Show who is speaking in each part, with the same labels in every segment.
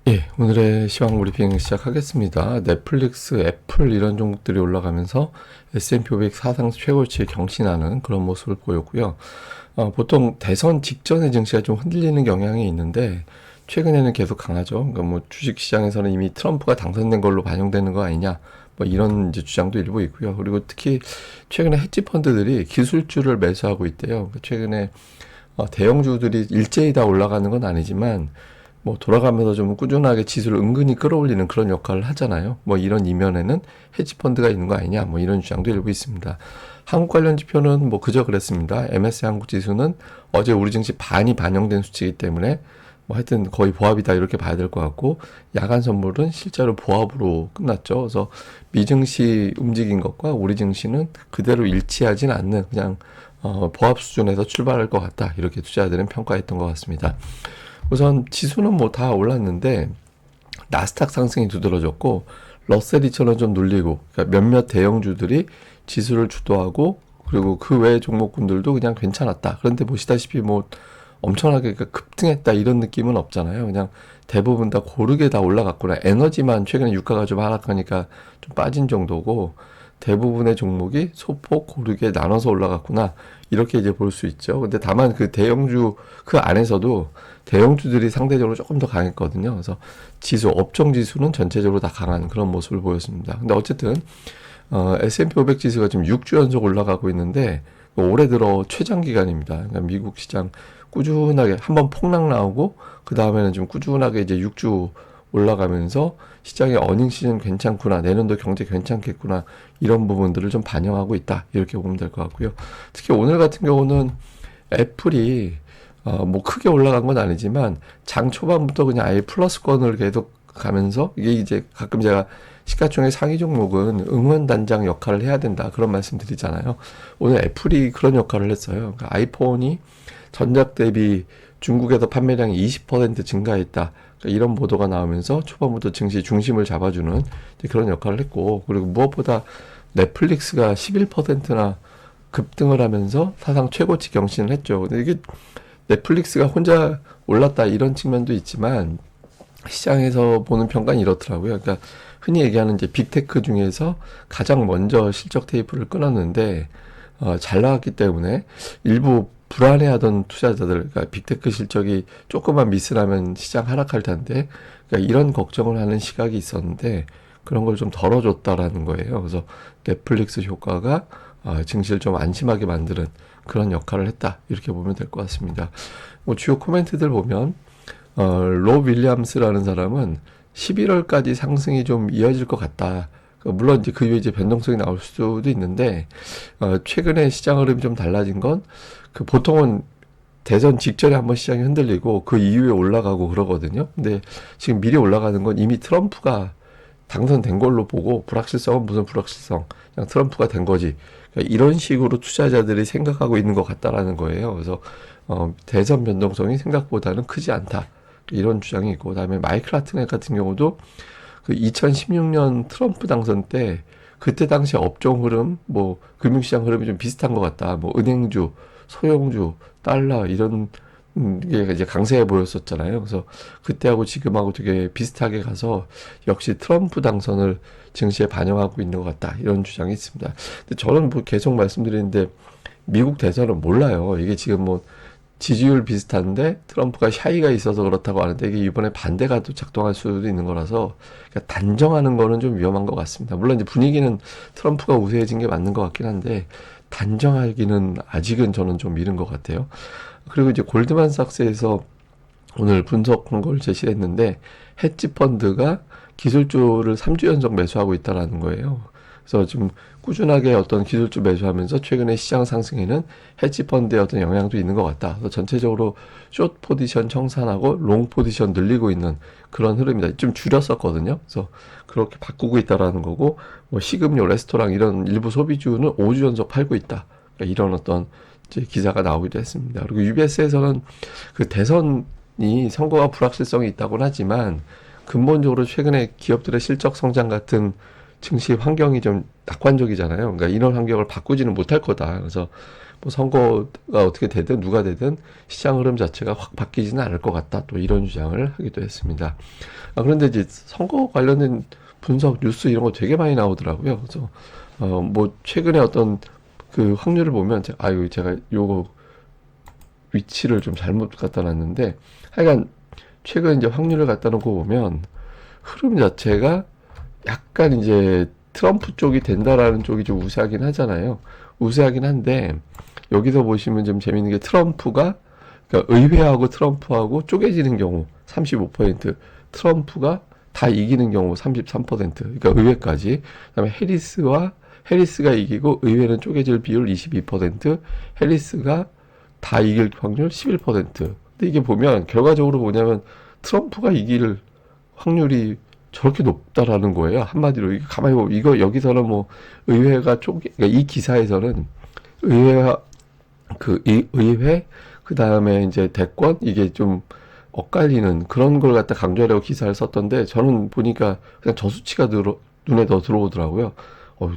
Speaker 1: 예, 오늘의 시황 브리핑 시작하겠습니다. 넷플릭스, 애플 이런 종목들이 올라가면서 S&P 500 사상 최고치를 경신하는 그런 모습을 보였고요. 보통 대선 직전에 증시가 좀 흔들리는 경향이 있는데 최근에는 계속 강하죠. 그러니까 뭐 주식시장에서는 이미 트럼프가 당선된 걸로 반영되는 거 아니냐, 뭐 이런 이제 주장도 일부 있고요. 그리고 특히 최근에 헤지 펀드들이 기술주를 매수하고 있대요. 최근에 대형주들이 일제히 다 올라가는 건 아니지만 뭐 돌아가면서 좀 꾸준하게 지수를 은근히 끌어올리는 그런 역할을 하잖아요. 뭐 이런 이면에는 헤지펀드가 있는 거 아니냐, 뭐 이런 주장도 일부 있습니다. 한국 관련 지표는 뭐 그저 그랬습니다. MSCI 한국 지수는 어제 우리 증시 반이 반영된 수치이기 때문에 뭐 하여튼 거의 보합이다 이렇게 봐야 될 것 같고, 야간 선물은 실제로 보합으로 끝났죠. 그래서 미증시 움직인 것과 우리 증시는 그대로 일치하진 않는 그냥 보합 수준에서 출발할 것 같다, 이렇게 투자자들은 평가했던 것 같습니다. 우선 지수는 뭐 다 올랐는데 나스닥 상승이 두드러졌고 러셀 2000은 좀 눌리고, 그러니까 몇몇 대형주들이 지수를 주도하고 그리고 그 외의 종목군들도 그냥 괜찮았다. 그런데 보시다시피 뭐 엄청나게 급등했다 이런 느낌은 없잖아요. 그냥 대부분 다 고르게 다 올라갔구나. 에너지만 최근에 유가가 좀 하락하니까 좀 빠진 정도고 대부분의 종목이 소폭 고르게 나눠서 올라갔구나, 이렇게 이제 볼 수 있죠. 근데 다만 그 대형주 그 안에서도 대형주들이 상대적으로 조금 더 강했거든요. 그래서 지수, 업종 지수는 전체적으로 다 강한 그런 모습을 보였습니다. 근데 어쨌든 S&P 500 지수가 지금 6주 연속 올라가고 있는데 올해 들어 최장 기간입니다. 그러니까 미국 시장 꾸준하게 한번 폭락 나오고 그 다음에는 좀 꾸준하게 이제 6주 올라가면서 시장의 어닝 시즌 괜찮구나, 내년도 경제 괜찮겠구나, 이런 부분들을 좀 반영하고 있다, 이렇게 보면 될 것 같고요. 특히 오늘 같은 경우는 애플이 뭐 크게 올라간 건 아니지만 장 초반부터 그냥 아예 플러스권을 계속 가면서, 이게 이제 가끔 제가 시가총액 상위 종목은 응원단장 역할을 해야 된다 그런 말씀 드리잖아요. 오늘 애플이 그런 역할을 했어요. 그러니까 아이폰이 전작 대비 중국에서 판매량이 20% 증가했다, 그러니까 이런 보도가 나오면서 초반부터 증시 중심을 잡아주는 그런 역할을 했고, 그리고 무엇보다 넷플릭스가 11%나 급등을 하면서 사상 최고치 경신을 했죠. 근데 이게 넷플릭스가 혼자 올랐다 이런 측면도 있지만 시장에서 보는 평가는 이렇더라고요. 그러니까 흔히 얘기하는 이제 빅테크 중에서 가장 먼저 실적 테이프를 끊었는데 잘 나왔기 때문에 일부 불안해하던 투자자들, 그러니까 빅테크 실적이 조금만 미스나면 시장 하락할 텐데, 그러니까 이런 걱정을 하는 시각이 있었는데 그런 걸 좀 덜어줬다라는 거예요. 그래서 넷플릭스 효과가 증시를 좀 안심하게 만드는 그런 역할을 했다, 이렇게 보면 될 것 같습니다. 뭐 주요 코멘트들 보면 로 윌리엄스라는 사람은 11월까지 상승이 좀 이어질 것 같다. 물론 이제 그 이후에 이제 변동성이 나올 수도 있는데 최근에 시장 흐름이 좀 달라진 건 그 보통은 대선 직전에 한번 시장이 흔들리고 그 이후에 올라가고 그러거든요. 근데 지금 미리 올라가는 건 이미 트럼프가 당선된 걸로 보고, 불확실성은 무슨 불확실성, 그냥 트럼프가 된 거지, 그러니까 이런 식으로 투자자들이 생각하고 있는 것 같다라는 거예요. 그래서 대선 변동성이 생각보다는 크지 않다, 이런 주장이 있고, 그다음에 마이클 하트넷 같은 경우도 그 2016년 트럼프 당선 때 그때 당시 업종 흐름, 뭐 금융시장 흐름이 좀 비슷한 것 같다, 뭐 은행주, 소형주, 달러 이런 게 이제 강세해 보였었잖아요. 그래서 그때하고 지금하고 되게 비슷하게 가서 역시 트럼프 당선을 증시에 반영하고 있는 것 같다, 이런 주장이 있습니다. 근데 저는 뭐 계속 말씀드리는데 미국 대선은 몰라요. 이게 지금 뭐 지지율 비슷한데 트럼프가 샤이가 있어서 그렇다고 하는데 이게 이번에 반대가 또 작동할 수도 있는 거라서, 그러니까 단정하는 거는 좀 위험한 것 같습니다. 물론 이제 분위기는 트럼프가 우세해진 게 맞는 것 같긴 한데 단정하기는 아직은 저는 좀 미른 것 같아요. 그리고 이제 골드만삭스에서 오늘 분석한 걸 제시를 했는데 헤지 펀드가 기술주를 3주 연속 매수하고 있다라는 거예요. 그래서 지금 꾸준하게 어떤 기술주 매수하면서 최근에 시장 상승에는 헤지 펀드의 어떤 영향도 있는 것 같다. 그래서 전체적으로 숏 포지션 청산하고 롱 포지션 늘리고 있는 그런 흐름이다. 좀 줄였었거든요. 그래서 그렇게 바꾸고 있다라는 거고, 뭐 식음료, 레스토랑 이런 일부 소비주는 5주 연속 팔고 있다, 그러니까 이런 어떤 이제 기사가 나오기도 했습니다. 그리고 UBS에서는 그 대선이 선거가 불확실성이 있다고는 하지만 근본적으로 최근에 기업들의 실적 성장 같은 증시 환경이 좀 낙관적이잖아요. 그러니까 이런 환경을 바꾸지는 못할 거다. 그래서 뭐 선거가 어떻게 되든 누가 되든 시장 흐름 자체가 확 바뀌지는 않을 것 같다. 또 이런 주장을 하기도 했습니다. 그런데 이제 선거 관련된 분석 뉴스 이런 거 되게 많이 나오더라고요. 그래서 뭐 최근에 어떤 그 확률을 보면 제가 요거 위치를 좀 잘못 갖다 놨는데 하여간 최근 이제 확률을 갖다 놓고 보면 흐름 자체가 약간 이제 트럼프 쪽이 된다라는 쪽이 좀 우세하긴 하잖아요. 우세하긴 한데 여기서 보시면 좀 재밌는 게 트럼프가 그러니까 의회하고 트럼프하고 쪼개지는 경우 35%, 트럼프가 다 이기는 경우 33%, 그러니까 의회까지. 그다음에 해리스가 이기고 의회는 쪼개질 비율 22%, 해리스가 다 이길 확률 11%. 근데 이게 보면 결과적으로 뭐냐면 트럼프가 이길 확률이 저렇게 높다라는 거예요. 한마디로 이게 가만히 보면 이거 여기서는 뭐 의회가 그러니까 이 기사에서는 의회와 이 의회 그 다음에 이제 대권 이게 좀 엇갈리는 그런 걸 갖다 강조하려고 기사를 썼던데 저는 보니까 그냥 저 수치가 눈에 더 들어오더라고요.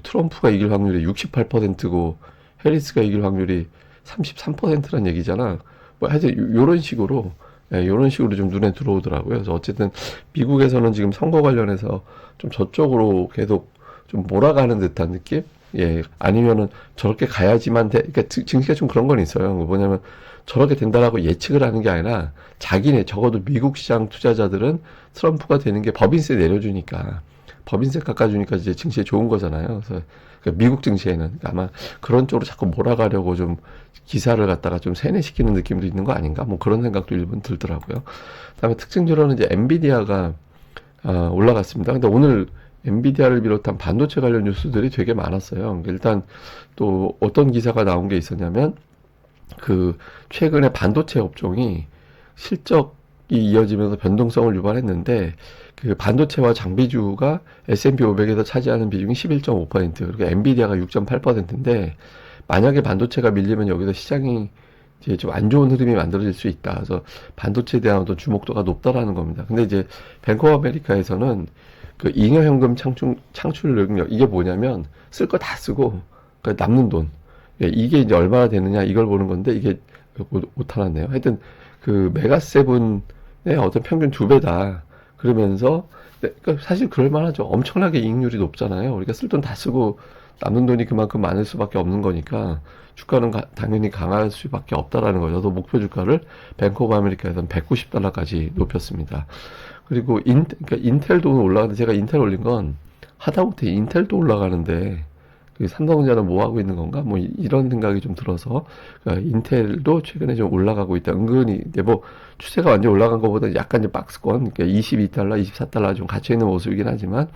Speaker 1: 트럼프가 이길 확률이 68%고 해리스가 이길 확률이 33%란 얘기잖아. 뭐 하여튼 요런 식으로 요런 식으로 좀 눈에 들어오더라고요. 그래서 어쨌든 미국에서는 지금 선거 관련해서 좀 저쪽으로 계속 좀 몰아가는 듯한 느낌? 예, 아니면은 저렇게 가야지만 돼. 그러니까 증시가 좀 그런 건 있어요. 뭐냐면 저렇게 된다라고 예측을 하는 게 아니라 자기네 적어도 미국 시장 투자자들은 트럼프가 되는 게 법인세 내려주니까 법인세 깎아주니까 이제 증시에 좋은 거잖아요. 그래서 미국 증시에는 아마 그런 쪽으로 자꾸 몰아가려고 좀 기사를 갖다가 좀 세뇌시키는 느낌도 있는 거 아닌가? 뭐 그런 생각도 일본 들더라고요. 그다음에 특징적으로는 이제 엔비디아가 올라갔습니다. 근데 오늘 엔비디아를 비롯한 반도체 관련 뉴스들이 되게 많았어요. 일단 또 어떤 기사가 나온 게 있었냐면 그 최근에 반도체 업종이 실적이 이어지면서 변동성을 유발했는데 그 반도체와 장비주가 S&P 500에서 차지하는 비중이 11.5% 그리고 엔비디아가 6.8%인데 만약에 반도체가 밀리면 여기서 시장이 이제 좀 안 좋은 흐름이 만들어질 수 있다. 그래서 반도체에 대한 어떤 주목도가 높다라는 겁니다. 근데 이제 뱅크 오브 아메리카에서는 그 잉여현금 창출 능력 이게 뭐냐면 쓸 거 다 쓰고 그러니까 남는 돈 이게 이제 얼마나 되느냐 이걸 보는 건데 이게 못 알았네요. 하여튼 그 메가세븐의 어떤 평균 2배다. 그러면서 그러니까 사실 그럴 만하죠. 엄청나게 이익률이 높잖아요. 우리가 쓸 돈 다 쓰고 남는 돈이 그만큼 많을 수밖에 없는 거니까 주가는 당연히 강할 수밖에 없다라는 거죠. 또 목표 주가를 뱅크 오브 아메리카에서는 190달러까지 높였습니다. 그리고 그러니까 인텔도 올라가는데 제가 인텔 올린 건 하다못해 인텔도 올라가는데 그 삼성전자는 뭐 하고 있는 건가? 뭐 이런 생각이 좀 들어서 그러니까 인텔도 최근에 좀 올라가고 있다. 은근히 뭐 추세가 완전 올라간 것보다 약간 이제 박스권, 그러니까 22달러, 24달러 좀 갇혀 있는 모습이긴 하지만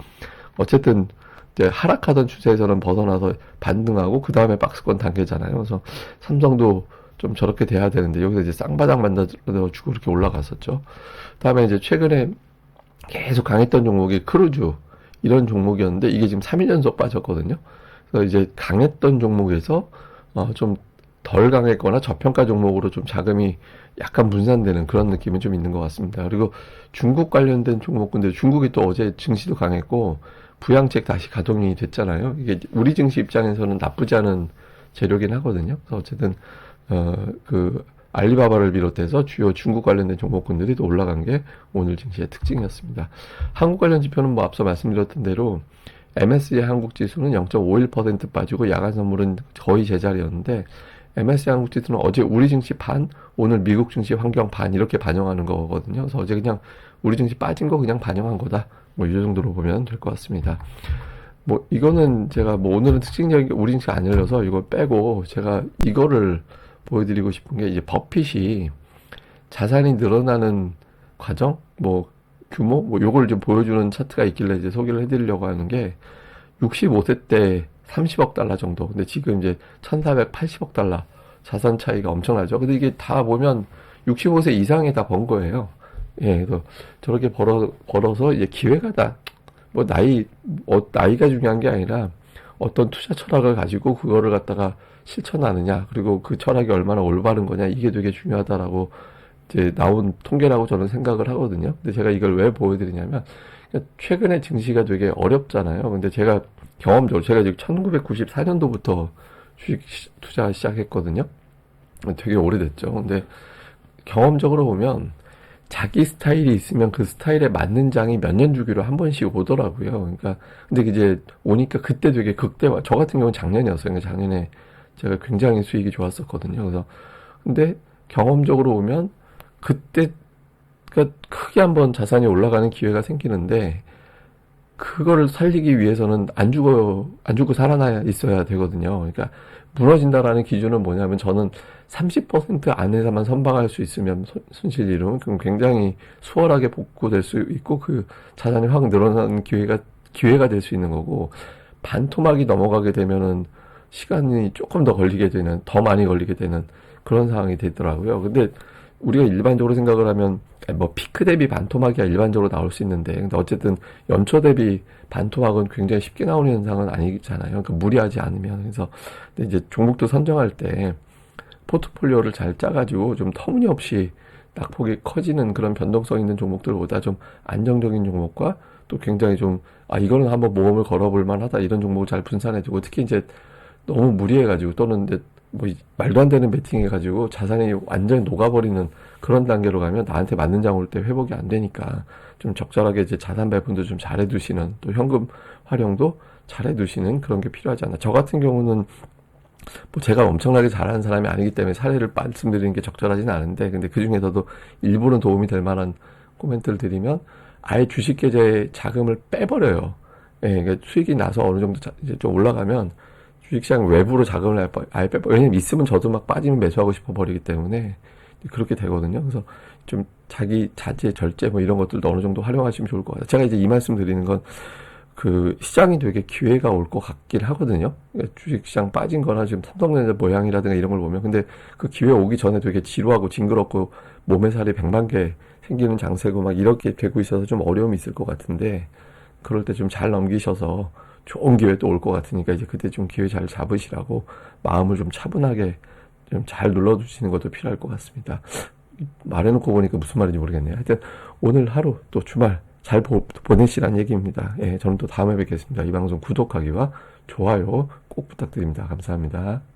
Speaker 1: 어쨌든 이제 하락하던 추세에서는 벗어나서 반등하고 그 다음에 박스권 단계잖아요. 그래서 삼성도 좀 저렇게 돼야 되는데 여기서 이제 쌍바닥 만들어주고 이렇게 올라갔었죠. 다음에 이제 최근에 계속 강했던 종목이 크루즈 이런 종목이었는데 이게 지금 3일 연속 빠졌거든요. 그래서 이제 강했던 종목에서 좀 덜 강했거나 저평가 종목으로 좀 자금이 약간 분산되는 그런 느낌이 좀 있는 것 같습니다. 그리고 중국 관련된 종목군들 중국이 또 어제 증시도 강했고 부양책 다시 가동이 됐잖아요. 이게 우리 증시 입장에서는 나쁘지 않은 재료긴 하거든요. 그래서 어쨌든 그 알리바바를 비롯해서 주요 중국 관련된 종목군들이 또 올라간 게 오늘 증시의 특징이었습니다. 한국 관련 지표는 뭐 앞서 말씀드렸던 대로 MSCI 한국 지수는 0.51% 빠지고 야간 선물은 거의 제자리였는데 MSCI 한국 지수는 어제 우리 증시 반, 오늘 미국 증시 환경 반 이렇게 반영하는 거거든요. 그래서 어제 그냥 우리 증시 빠진 거 그냥 반영한 거다. 뭐 이 정도로 보면 될 것 같습니다. 뭐 이거는 제가 뭐 오늘은 특징적인 게 우리 증시가 안 열려서 이걸 빼고 제가 이거를 보여드리고 싶은 게 이제 버핏이 자산이 늘어나는 과정, 뭐 규모, 뭐 요걸 좀 보여주는 차트가 있길래 이제 소개를 해드리려고 하는 게 65세 때 30억 달러 정도. 근데 지금 이제 1480억 달러 자산 차이가 엄청나죠. 근데 이게 다 보면 65세 이상에 다 번 거예요. 예, 그래서 저렇게 벌어서 이제 기회가 다, 뭐 나이가 중요한 게 아니라 어떤 투자 철학을 가지고 그거를 갖다가 실천하느냐, 그리고 그 철학이 얼마나 올바른 거냐, 이게 되게 중요하다라고 이제 나온 통계라고 저는 생각을 하거든요. 근데 제가 이걸 왜 보여드리냐면, 최근에 증시가 되게 어렵잖아요. 근데 제가 경험적으로, 제가 지금 1994년도부터 주식 투자 시작했거든요. 되게 오래됐죠. 근데 경험적으로 보면 자기 스타일이 있으면 그 스타일에 맞는 장이 몇 년 주기로 한 번씩 오더라고요. 그러니까 근데 이제 오니까 그때 되게 극대화. 저 같은 경우는 작년이었어요. 그러니까 작년에 제가 굉장히 수익이 좋았었거든요. 그래서 근데 경험적으로 보면 그때 그러니까 크게 한번 자산이 올라가는 기회가 생기는데 그거를 살리기 위해서는 안 죽고 살아나 있어야 되거든요. 그러니까 무너진다라는 기준은 뭐냐면 저는 30% 안에서만 선방할 수 있으면 손실 이름 그럼 굉장히 수월하게 복구될 수 있고 그 자산이 확 늘어나는 기회가 될 수 있는 거고 반토막이 넘어가게 되면은 시간이 조금 더 걸리게 되는 더 많이 걸리게 되는 그런 상황이 되더라고요. 근데 우리가 일반적으로 생각을 하면 뭐 피크 대비 반토막이야 일반적으로 나올 수 있는데 근데 어쨌든 연초 대비 반토막은 굉장히 쉽게 나오는 현상은 아니잖아요. 그러니까 무리하지 않으면 그래서 근데 이제 종목도 선정할 때 포트폴리오를 잘 짜가지고 좀 터무니없이 낙폭이 커지는 그런 변동성 있는 종목들보다 좀 안정적인 종목과 또 굉장히 좀 이거는 한번 모험을 걸어볼 만하다 이런 종목을 잘 분산해주고 특히 이제 너무 무리해가지고 또는 이제 뭐 말도 안 되는 베팅해가지고 자산이 완전히 녹아버리는 그런 단계로 가면 나한테 맞는 장 올 때 회복이 안 되니까 좀 적절하게 이제 자산 배분도 좀 잘해두시는 또 현금 활용도 잘해두시는 그런 게 필요하지 않나. 저 같은 경우는 뭐 제가 엄청나게 잘하는 사람이 아니기 때문에 사례를 말씀드리는 게 적절하진 않은데 근데 그 중에서도 일부는 도움이 될 만한 코멘트를 드리면 아예 주식 계좌에 자금을 빼버려요. 예, 그러니까 수익이 나서 어느 정도 이제 좀 올라가면 주식시장 외부로 자금을 아예 빼버려. 왜냐면 있으면 저도 막 빠지면 매수하고 싶어 버리기 때문에 그렇게 되거든요. 그래서 좀 자기 자제, 절제 뭐 이런 것들도 어느 정도 활용하시면 좋을 것 같아요. 제가 이제 이 말씀 드리는 건 그 시장이 되게 기회가 올 것 같긴 하거든요. 그러니까 주식시장 빠진 거나 지금 삼성전자 모양이라든가 이런 걸 보면 근데 그 기회 오기 전에 되게 지루하고 징그럽고 몸에 살이 100만 개 생기는 장세고 막 이렇게 되고 있어서 좀 어려움이 있을 것 같은데 그럴 때 좀 잘 넘기셔서 좋은 기회 또 올 것 같으니까 이제 그때 좀 기회 잘 잡으시라고 마음을 좀 차분하게 좀 잘 눌러주시는 것도 필요할 것 같습니다. 말해놓고 보니까 무슨 말인지 모르겠네요. 하여튼 오늘 하루 또 주말 잘 보내시란 얘기입니다. 예, 저는 또 다음에 뵙겠습니다. 이 방송 구독하기와 좋아요 꼭 부탁드립니다. 감사합니다.